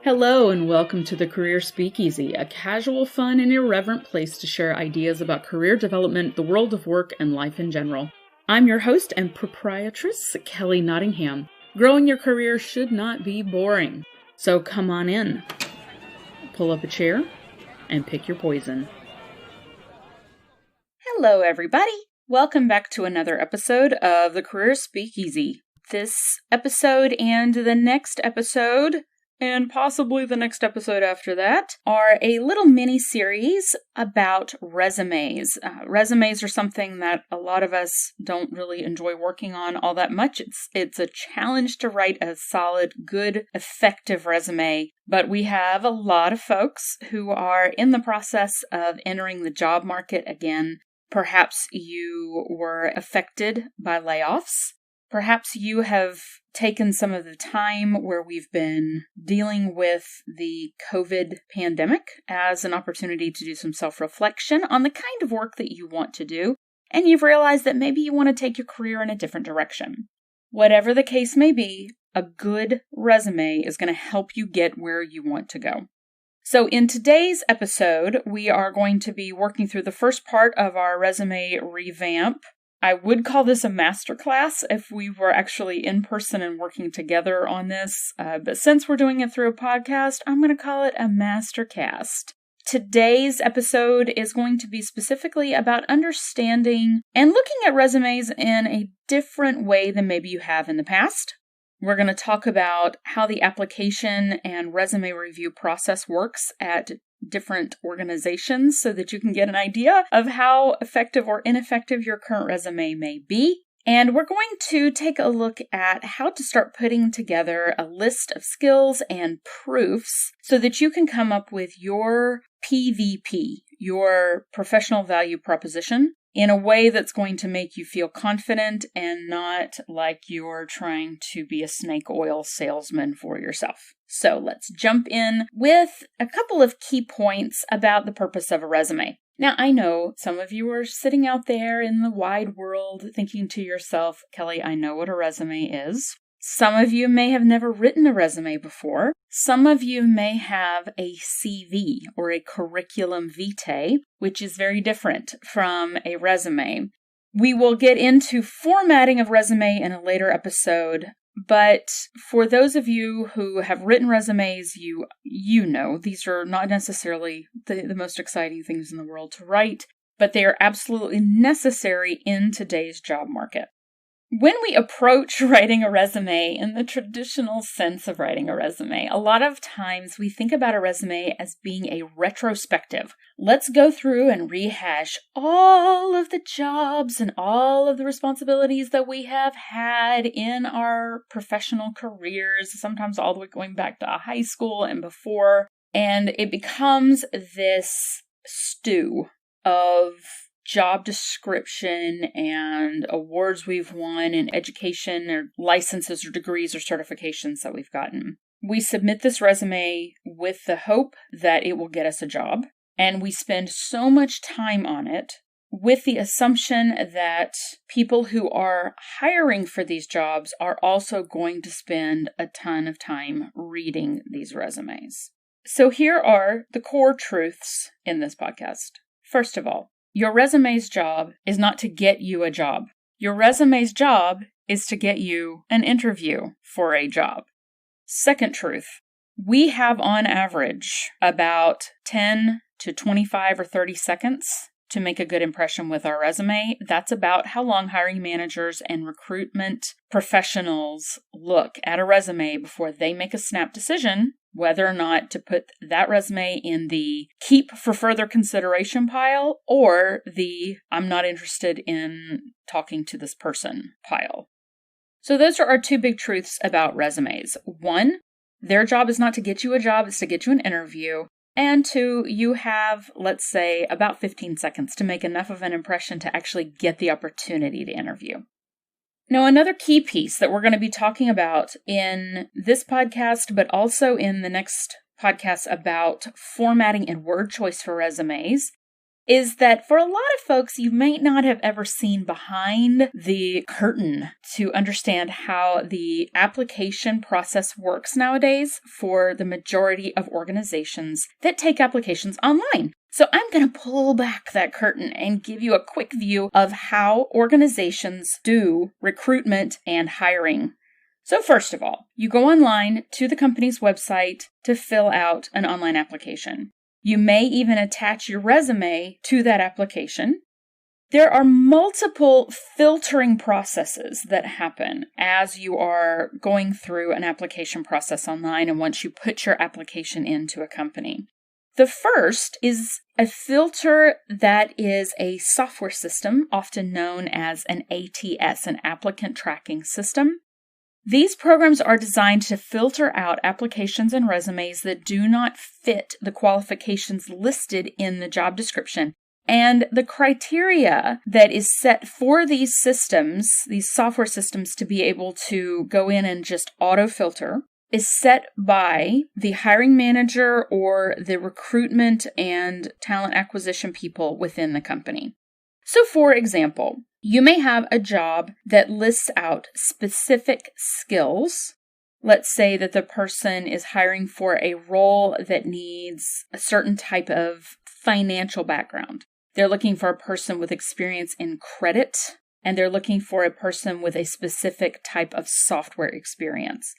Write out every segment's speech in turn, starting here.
Hello and welcome to the Career Speakeasy, a casual, fun, and irreverent place to share ideas about career development, the world of work, and life in general. I'm your host and proprietress, Kelly Nottingham. Growing your career should not be boring. So come on in, pull up a chair, and pick your poison. Hello, everybody. Welcome back to another episode of the Career Speakeasy. This episode and the next episode, and possibly the next episode after that, are a little mini-series about resumes. Resumes are something that a lot of us don't really enjoy working on all that much. It's a challenge to write a solid, good, effective resume, but we have a lot of folks who are in the process of entering the job market again. Perhaps you were affected by layoffs. Perhaps you have taken some of the time where we've been dealing with the COVID pandemic as an opportunity to do some self-reflection on the kind of work that you want to do, and you've realized that maybe you want to take your career in a different direction. Whatever the case may be, a good resume is going to help you get where you want to go. So in today's episode, we are going to be working through the first part of our resume revamp. I would call this a masterclass if we were actually in person and working together on this, but since we're doing it through a podcast, I'm going to call it a mastercast. Today's episode is going to be specifically about understanding and looking at resumes in a different way than maybe you have in the past. We're going to talk about how the application and resume review process works at different organizations so that you can get an idea of how effective or ineffective your current resume may be. And we're going to take a look at how to start putting together a list of skills and proofs so that you can come up with your PVP, your professional value proposition, in a way that's going to make you feel confident and not like you're trying to be a snake oil salesman for yourself. So let's jump in with a couple of key points about the purpose of a resume. Now, I know some of you are sitting out there in the wide world thinking to yourself, Kelly, I know what a resume is. Some of you may have never written a resume before. Some of you may have a CV or a curriculum vitae, which is very different from a resume. We will get into formatting of resume in a later episode, but for those of you who have written resumes, you know these are not necessarily the most exciting things in the world to write, but they are absolutely necessary in today's job market. When we approach writing a resume in the traditional sense of writing a resume, a lot of times we think about a resume as being a retrospective. Let's go through and rehash all of the jobs and all of the responsibilities that we have had in our professional careers, sometimes all the way going back to high school and before. And it becomes this stew of job description and awards we've won in education or licenses or degrees or certifications that we've gotten. We submit this resume with the hope that it will get us a job, and we spend so much time on it with the assumption that people who are hiring for these jobs are also going to spend a ton of time reading these resumes. So here are the core truths in this podcast. First of all, your resume's job is not to get you a job. Your resume's job is to get you an interview for a job. Second truth, we have on average about 10 to 25 or 30 seconds to make a good impression with our resume. That's about how long hiring managers and recruitment professionals look at a resume before they make a snap decision whether or not to put that resume in the keep for further consideration pile or the I'm not interested in talking to this person pile. So those are our two big truths about resumes. One, their job is not to get you a job, it's to get you an interview. And two, you have, let's say, about 15 seconds to make enough of an impression to actually get the opportunity to interview. Now, another key piece that we're going to be talking about in this podcast, but also in the next podcast about formatting and word choice for resumes, is that for a lot of folks, you may not have ever seen behind the curtain to understand how the application process works nowadays for the majority of organizations that take applications online. So I'm going to pull back that curtain and give you a quick view of how organizations do recruitment and hiring. So first of all, you go online to the company's website to fill out an online application. You may even attach your resume to that application. There are multiple filtering processes that happen as you are going through an application process online and once you put your application into a company. The first is a filter that is a software system, often known as an ATS, an applicant tracking system. These programs are designed to filter out applications and resumes that do not fit the qualifications listed in the job description. And the criteria that is set for these systems, these software systems to be able to go in and just auto-filter, is set by the hiring manager or the recruitment and talent acquisition people within the company. So for example, you may have a job that lists out specific skills. Let's say that the person is hiring for a role that needs a certain type of financial background. They're looking for a person with experience in credit, and they're looking for a person with a specific type of software experience.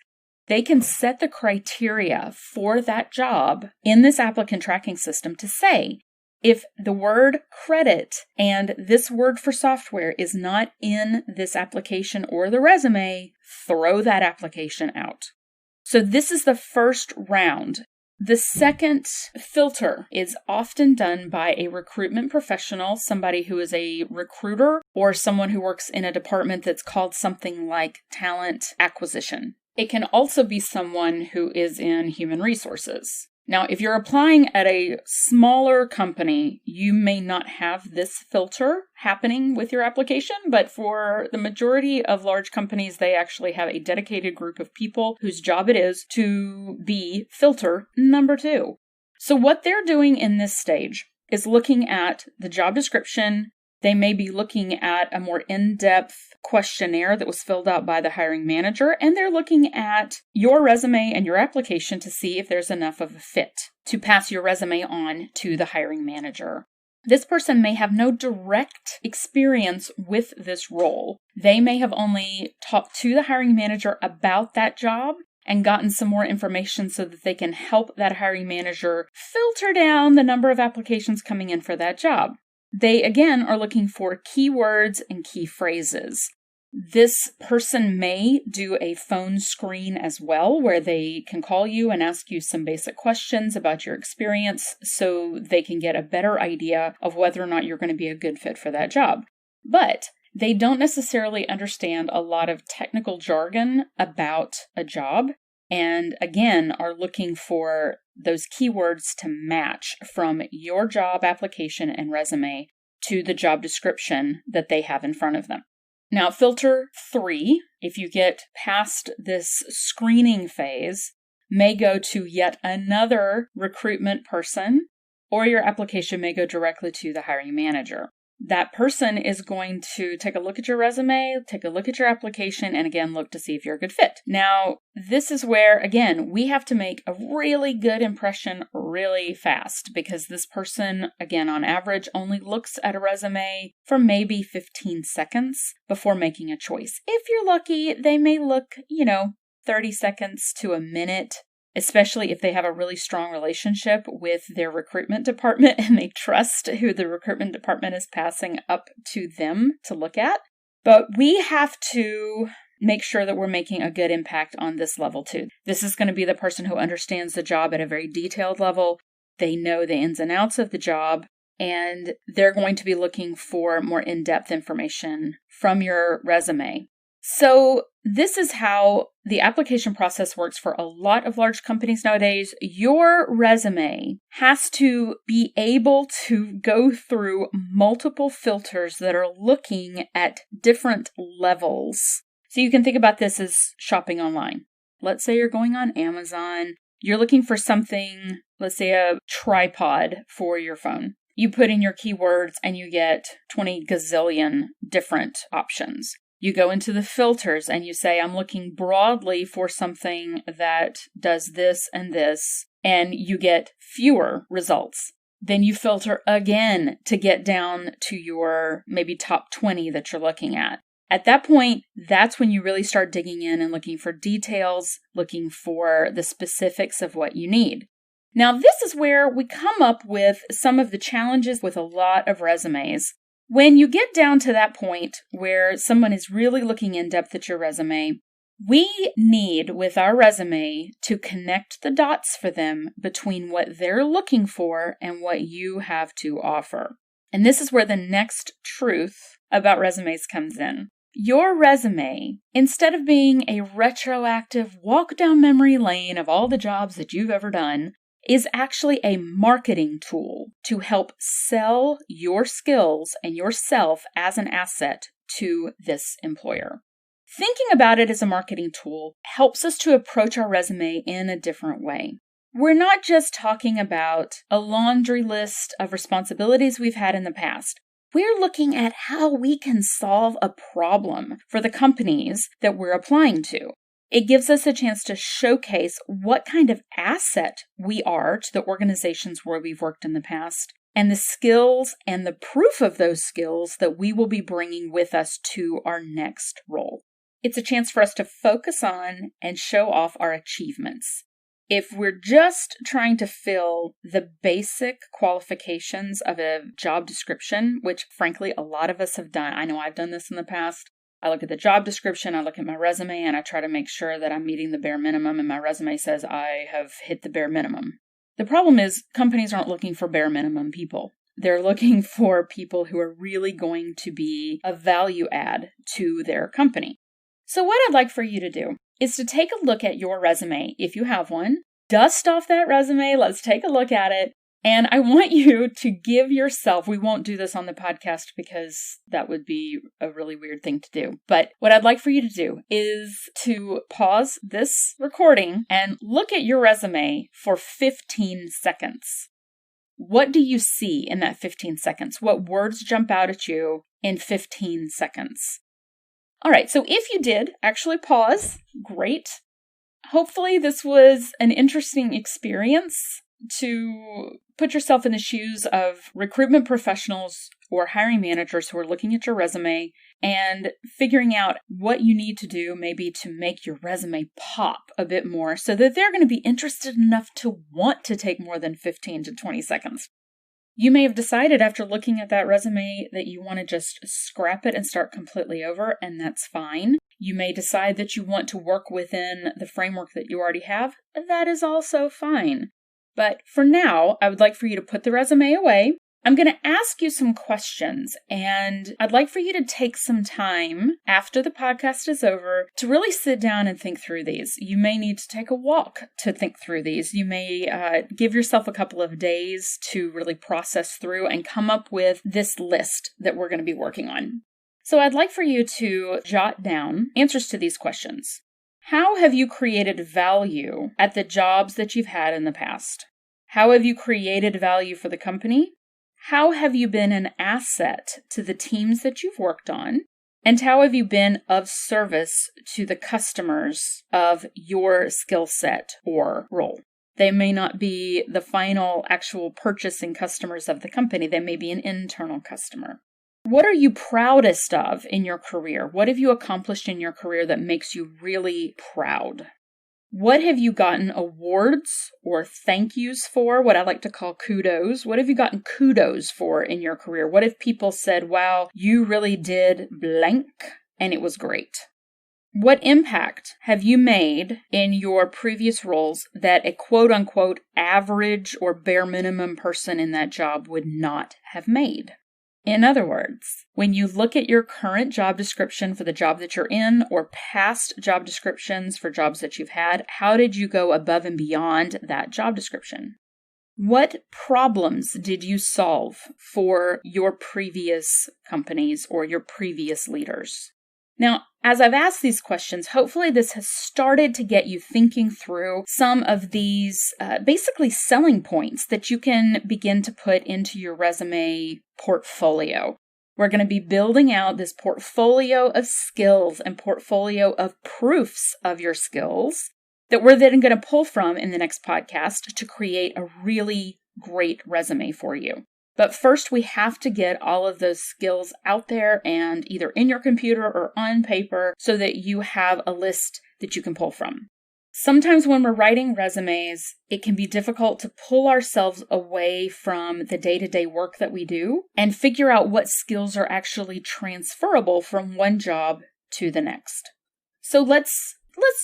They can set the criteria for that job in this applicant tracking system to say, if the word credit and this word for software is not in this application or the resume, throw that application out. So this is the first round. The second filter is often done by a recruitment professional, somebody who is a recruiter or someone who works in a department that's called something like talent acquisition. It can also be someone who is in human resources. Now, if you're applying at a smaller company, you may not have this filter happening with your application, but for the majority of large companies, they actually have a dedicated group of people whose job it is to be filter number 2. So what they're doing in this stage is looking at the job description. They may be looking at a more in-depth questionnaire that was filled out by the hiring manager, and they're looking at your resume and your application to see if there's enough of a fit to pass your resume on to the hiring manager. This person may have no direct experience with this role. They may have only talked to the hiring manager about that job and gotten some more information so that they can help that hiring manager filter down the number of applications coming in for that job. They, again, are looking for keywords and key phrases. This person may do a phone screen as well, where they can call you and ask you some basic questions about your experience so they can get a better idea of whether or not you're going to be a good fit for that job. But they don't necessarily understand a lot of technical jargon about a job, and again, are looking for those keywords to match from your job application and resume to the job description that they have in front of them. Now, filter 3, if you get past this screening phase, may go to yet another recruitment person, or your application may go directly to the hiring manager. That person is going to take a look at your resume, take a look at your application, and again, look to see if you're a good fit. Now, this is where, again, we have to make a really good impression really fast because this person, again, on average, only looks at a resume for maybe 15 seconds before making a choice. If you're lucky, they may look, 30 seconds to a minute, especially if they have a really strong relationship with their recruitment department and they trust who the recruitment department is passing up to them to look at. But we have to make sure that we're making a good impact on this level too. This is going to be the person who understands the job at a very detailed level. They know the ins and outs of the job, and they're going to be looking for more in-depth information from your resume. So this is how the application process works for a lot of large companies nowadays. Your resume has to be able to go through multiple filters that are looking at different levels. So you can think about this as shopping online. Let's say you're going on Amazon. You're looking for something, let's say a tripod for your phone. You put in your keywords and you get 20 gazillion different options. You go into the filters and you say, I'm looking broadly for something that does this, and you get fewer results. Then you filter again to get down to your maybe top 20 that you're looking at. At that point, that's when you really start digging in and looking for details, looking for the specifics of what you need. Now, this is where we come up with some of the challenges with a lot of resumes. When you get down to that point where someone is really looking in depth at your resume, we need, with our resume, to connect the dots for them between what they're looking for and what you have to offer. And this is where the next truth about resumes comes in. Your resume, instead of being a retroactive walk down memory lane of all the jobs that you've ever done, is actually a marketing tool to help sell your skills and yourself as an asset to this employer. Thinking about it as a marketing tool helps us to approach our resume in a different way. We're not just talking about a laundry list of responsibilities we've had in the past. We're looking at how we can solve a problem for the companies that we're applying to. It gives us a chance to showcase what kind of asset we are to the organizations where we've worked in the past, and the skills and the proof of those skills that we will be bringing with us to our next role. It's a chance for us to focus on and show off our achievements. If we're just trying to fill the basic qualifications of a job description, which frankly a lot of us have done, I know I've done this in the past. I look at the job description, I look at my resume, and I try to make sure that I'm meeting the bare minimum, and my resume says I have hit the bare minimum. The problem is companies aren't looking for bare minimum people. They're looking for people who are really going to be a value add to their company. So what I'd like for you to do is to take a look at your resume, if you have one. Dust off that resume, let's take a look at it. And I want you to give yourself, we won't do this on the podcast because that would be a really weird thing to do. But what I'd like for you to do is to pause this recording and look at your resume for 15 seconds. What do you see in that 15 seconds? What words jump out at you in 15 seconds? All right, so if you did actually pause, great. Hopefully this was an interesting experience to put yourself in the shoes of recruitment professionals or hiring managers who are looking at your resume and figuring out what you need to do maybe to make your resume pop a bit more so that they're going to be interested enough to want to take more than 15 to 20 seconds. You may have decided after looking at that resume that you want to just scrap it and start completely over, and that's fine. You may decide that you want to work within the framework that you already have. That is also fine. But for now, I would like for you to put the resume away. I'm going to ask you some questions, and I'd like for you to take some time after the podcast is over to really sit down and think through these. You may need to take a walk to think through these. You may give yourself a couple of days to really process through and come up with this list that we're going to be working on. So I'd like for you to jot down answers to these questions. How have you created value at the jobs that you've had in the past? How have you created value for the company? How have you been an asset to the teams that you've worked on? And how have you been of service to the customers of your skill set or role? They may not be the final actual purchasing customers of the company. They may be an internal customer. What are you proudest of in your career? What have you accomplished in your career that makes you really proud? What have you gotten awards or thank yous for? What I like to call kudos. What have you gotten kudos for in your career? What if people said, wow, you really did blank and it was great? What impact have you made in your previous roles that a quote unquote average or bare minimum person in that job would not have made? In other words, when you look at your current job description for the job that you're in or past job descriptions for jobs that you've had, how did you go above and beyond that job description? What problems did you solve for your previous companies or your previous leaders? Now, as I've asked these questions, hopefully this has started to get you thinking through some of these basically selling points that you can begin to put into your resume portfolio. We're going to be building out this portfolio of skills and portfolio of proofs of your skills that we're then going to pull from in the next podcast to create a really great resume for you. But first, we have to get all of those skills out there and either in your computer or on paper so that you have a list that you can pull from. Sometimes when we're writing resumes, it can be difficult to pull ourselves away from the day-to-day work that we do and figure out what skills are actually transferable from one job to the next. So let's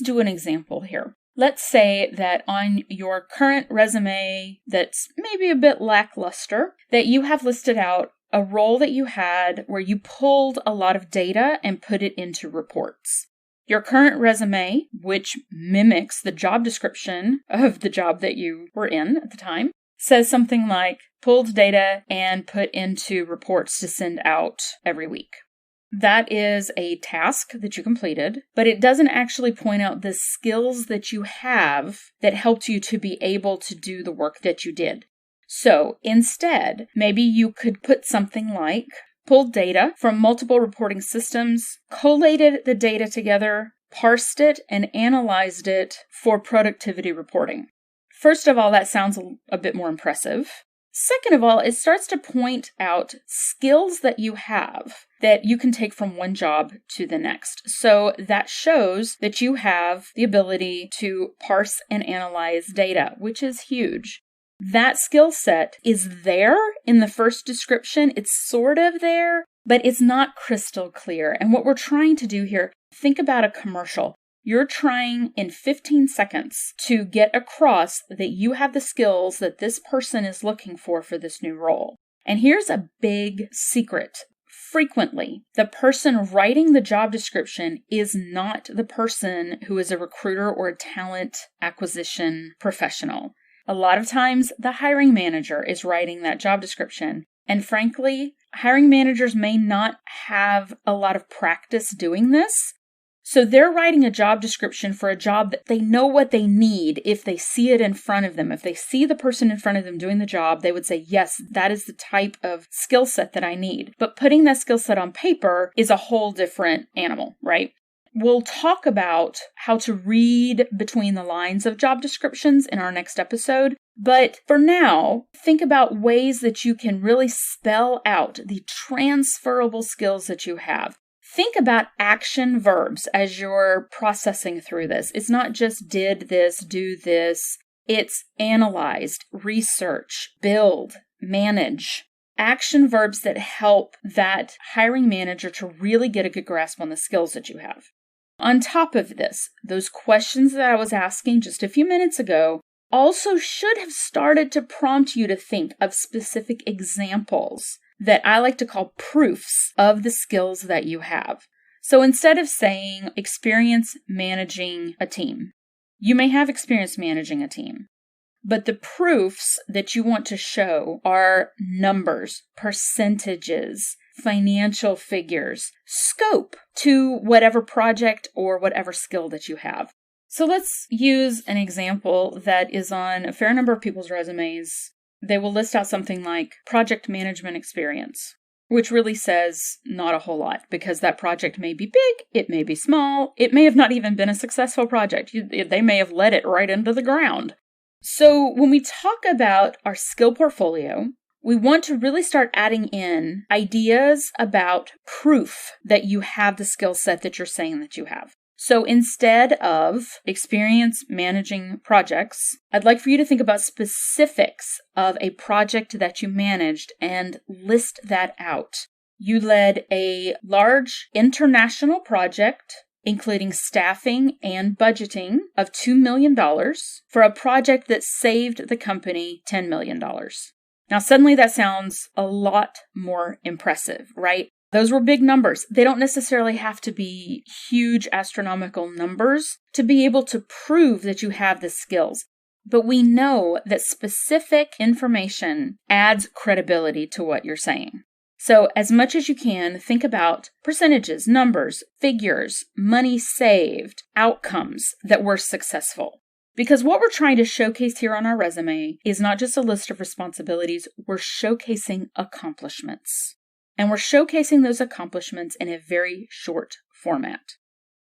do an example here. Let's say that on your current resume that's maybe a bit lackluster, that you have listed out a role that you had where you pulled a lot of data and put it into reports. Your current resume, which mimics the job description of the job that you were in at the time, says something like pulled data and put into reports to send out every week. That is a task that you completed, but it doesn't actually point out the skills that you have that helped you to be able to do the work that you did. So instead, maybe you could put something like pulled data from multiple reporting systems, collated the data together, parsed it, and analyzed it for productivity reporting. First of all, that sounds a bit more impressive. Second of all, it starts to point out skills that you have that you can take from one job to the next. So that shows that you have the ability to parse and analyze data, which is huge. That skill set is there in the first description. It's sort of there, but it's not crystal clear. And what we're trying to do here, think about a commercial. You're trying in 15 seconds to get across that you have the skills that this person is looking for this new role. And here's a big secret. Frequently, the person writing the job description is not the person who is a recruiter or a talent acquisition professional. A lot of times, the hiring manager is writing that job description. And frankly, hiring managers may not have a lot of practice doing this. So they're writing a job description for a job that they know what they need if they see it in front of them. If they see the person in front of them doing the job, they would say, yes, that is the type of skill set that I need. But putting that skill set on paper is a whole different animal, right? We'll talk about how to read between the lines of job descriptions in our next episode. But for now, think about ways that you can really spell out the transferable skills that you have. Think about action verbs as you're processing through this. It's not just did this, do this. It's analyzed, research, build, manage. Action verbs that help that hiring manager to really get a good grasp on the skills that you have. On top of this, those questions that I was asking just a few minutes ago also should have started to prompt you to think of specific examples that I like to call proofs of the skills that you have. So instead of saying experience managing a team, you may have experience managing a team, but the proofs that you want to show are numbers, percentages, financial figures, scope to whatever project or whatever skill that you have. So let's use an example that is on a fair number of people's resumes. They will list out something like project management experience, which really says not a whole lot because that project may be big, it may be small, it may have not even been a successful project. They may have let it right into the ground. So when we talk about our skill portfolio, we want to really start adding in ideas about proof that you have the skill set that you're saying that you have. So instead of experience managing projects, I'd like for you to think about specifics of a project that you managed and list that out. You led a large international project, including staffing and budgeting of $2 million for a project that saved the company $10 million. Now, suddenly that sounds a lot more impressive, right? Those were big numbers. They don't necessarily have to be huge astronomical numbers to be able to prove that you have the skills. But we know that specific information adds credibility to what you're saying. So as much as you can, think about percentages, numbers, figures, money saved, outcomes that were successful. Because what we're trying to showcase here on our resume is not just a list of responsibilities, we're showcasing accomplishments. And we're showcasing those accomplishments in a very short format.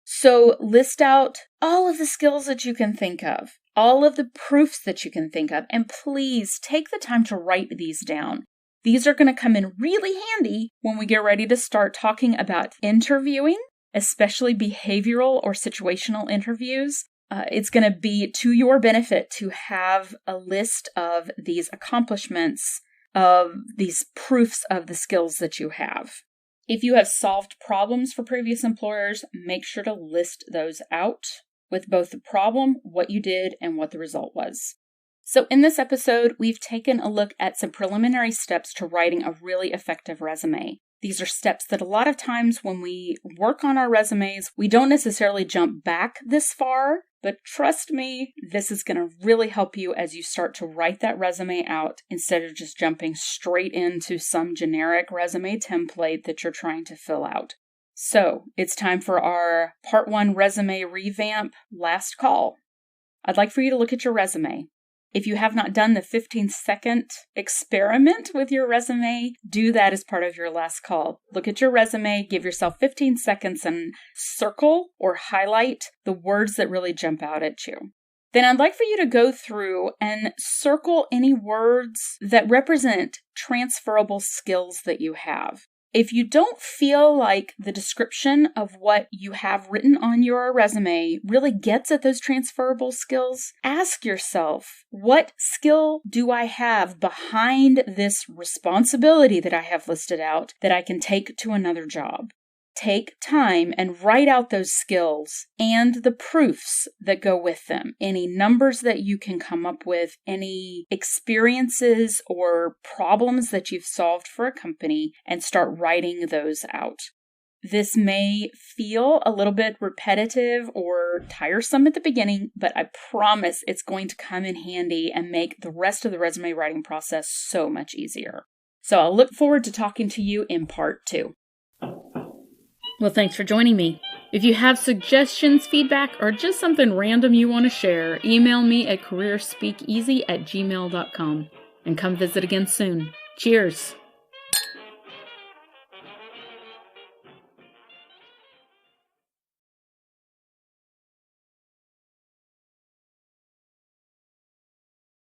So list out all of the skills that you can think of, all of the proofs that you can think of, and please take the time to write these down. These are going to come in really handy when we get ready to start talking about interviewing, especially behavioral or situational interviews. It's going to be to your benefit to have a list of these accomplishments, of these proofs of the skills that you have. If you have solved problems for previous employers, make sure to list those out with both the problem, what you did, and what the result was. So in this episode, we've taken a look at some preliminary steps to writing a really effective resume. These are steps that a lot of times when we work on our resumes, we don't necessarily jump back this far, but trust me, this is going to really help you as you start to write that resume out instead of just jumping straight into some generic resume template that you're trying to fill out. So it's time for our Part 1 Resume Revamp last call. I'd like for you to look at your resume. If you have not done the 15-second experiment with your resume, do that as part of your last call. Look at your resume, give yourself 15 seconds and circle or highlight the words that really jump out at you. Then I'd like for you to go through and circle any words that represent transferable skills that you have. If you don't feel like the description of what you have written on your resume really gets at those transferable skills, ask yourself, what skill do I have behind this responsibility that I have listed out that I can take to another job? Take time and write out those skills and the proofs that go with them. Any numbers that you can come up with, any experiences or problems that you've solved for a company, and start writing those out. This may feel a little bit repetitive or tiresome at the beginning, but I promise it's going to come in handy and make the rest of the resume writing process so much easier. So I'll look forward to talking to you in Part 2. Well, thanks for joining me. If you have suggestions, feedback, or just something random you want to share, email me at careerspeakeasy@gmail.com. And come visit again soon. Cheers!